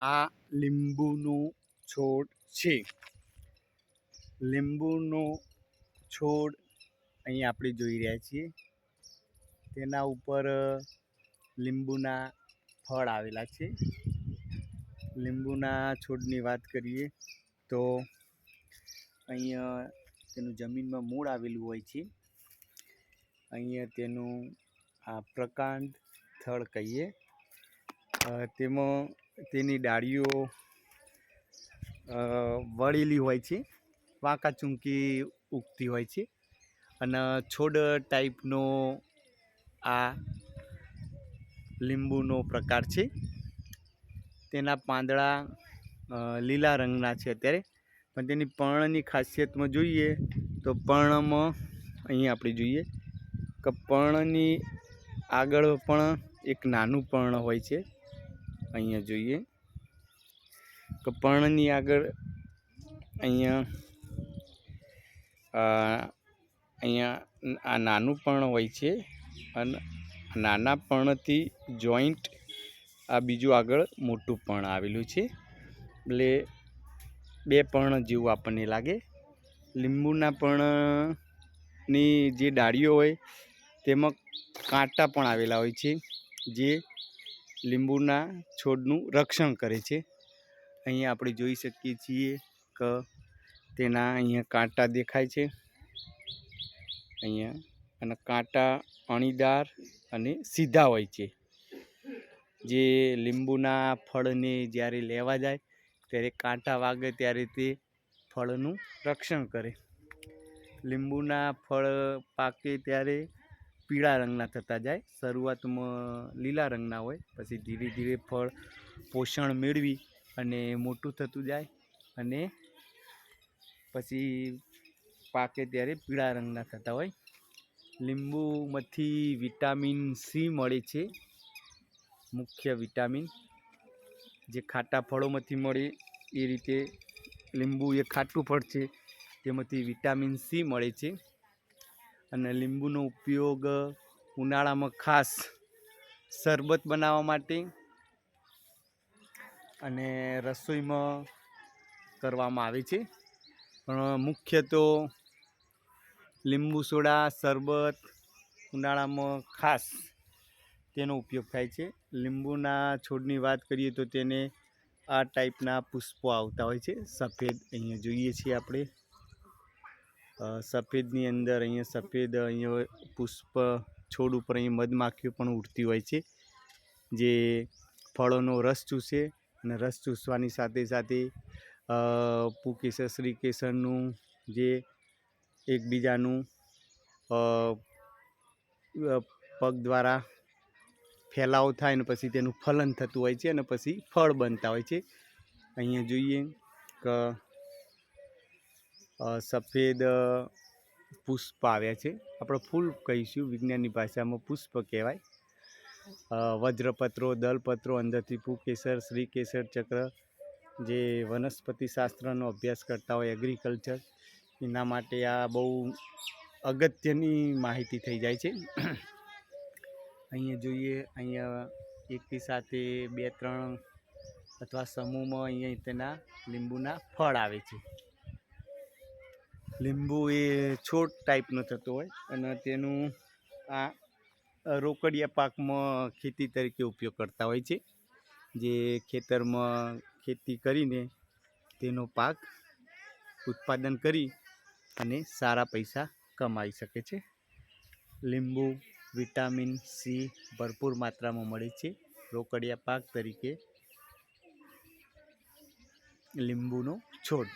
આ લીંબુનું છોડ છે. લીંબુનો છોડ અહીં આપણે જોઈ રહ્યા છીએ. તેના ઉપર લીંબુના ફળ આવેલા છે. લીંબુના છોડની વાત કરીએ તો અહીંયા તેનું જમીનમાં મૂળ આવેલું હોય છે. અહીંયા તેનું આ પ્રકાંડ થડ કહીએ. તેમાં તેની ડાળીઓ વળેલી હોય છે, વાંકાચૂંકી ઉગતી હોય છે અને છોડ ટાઈપનો આ લીંબુનો પ્રકાર છે. તેના પાંદડા લીલા રંગના છે અત્યારે, પણ તેની પર્ણની ખાસિયતમાં જોઈએ તો પર્ણમાં અહીં આપણે જોઈએ કે પર્ણની આગળ પણ એક નાનું પર્ણ હોય છે. અહીંયા જોઈએ કે પર્ણની આગળ અહીંયા આ નાનું પર્ણ હોય છે અને નાના પર્ણથી જોઈન્ટ આ બીજું આગળ મોટું પર્ણ આવેલું છે. એટલે બે પર્ણ જેવું આપણને લાગે. લીંબુના પર્ણની જે ડાળીઓ હોય તેમાં કાંટા પણ આવેલા હોય છે, જે લીંબુના છોડનું રક્ષણ કરે છે. અહીંયા આપણે જોઈ શકીએ છીએ કે તેના અહીંયા કાંટા દેખાય છે. અહીંયા અને કાંટા અણીદાર અને સીધા હોય છે, જે લીંબુના ફળને જ્યારે લેવા જાય ત્યારે કાંટા વાગે ત્યારે તે ફળનું રક્ષણ કરે. લીંબુના ફળ પાકે ત્યારે પીળા રંગના થતા જાય. શરૂઆતમાં લીલા રંગના હોય, પછી ધીરે ધીરે ફળ પોષણ મેળવી અને મોટું થતું જાય અને પછી પાકે ત્યારે પીળા રંગના થતા હોય. લીંબુમાંથી વિટામિન સી મળે છે. મુખ્ય વિટામિન જે ખાટા ફળોમાંથી મળે એ રીતે લીંબુ એ ખાટું ફળ છે, તેમાંથી વિટામિન સી મળે છે. અને લીંબુનો ઉપયોગ ઉનાળામાં ખાસ શરબત બનાવવા માટે અને રસોઈમાં કરવામાં આવે છે. પણ મુખ્ય તો લીંબુ સોડા, શરબત ઉનાળામાં ખાસ તેનો ઉપયોગ થાય છે. લીંબુના છોડની વાત કરીએ તો તેને આ ટાઈપના પુષ્પો આવતા હોય છે. સફેદ અહીંયા જોઈએ છીએ આપણે. સફેદની અંદર અહીંયા સફેદ અહીંયા પુષ્પ છોડ ઉપર અહીં મધમાખીઓ પણ ઉડતી હોય છે, જે ફળોનો રસ ચૂસે અને રસ ચૂસવાની સાથે સાથે પુકેસર, શ્રીકેસરનું જે એકબીજાનું પગ દ્વારા ફેલાવો થાય અને પછી તેનું ફલન થતું હોય છે અને પછી ફળ બનતા હોય છે. અહીંયા જોઈએ કે સફેદ પુષ્પ આવ્યા છે. આપણે ફૂલ કહીશું, વિજ્ઞાનની ભાષામાં પુષ્પ કહેવાય. વજ્રપત્રો, દલપત્રો, અંદરથી પુકેસર, શ્રીકેસર ચક્ર, જે વનસ્પતિ શાસ્ત્રનો અભ્યાસ કરતા હોય એગ્રીકલ્ચર, એના માટે આ બહુ અગત્યની માહિતી થઈ જાય છે. અહીંયા જોઈએ, અહીંયા એકી સાથે 2-3 અથવા સમૂહમાં અહીંયા તેના લીંબુના ફળ આવે છે. લીંબુ એ છોડ ટાઈપનો થતો હોય અને તેનું આ રોકડિયા પાકમાં ખેતી તરીકે ઉપયોગ કરતા હોય છે, જે ખેતરમાં ખેતી કરીને તેનો પાક ઉત્પાદન કરી અને સારા પૈસા કમાઈ શકે છે. લીંબુ વિટામિન સી ભરપૂર માત્રામાં મળે છે. રોકડિયા પાક તરીકે લીંબુનો છોડ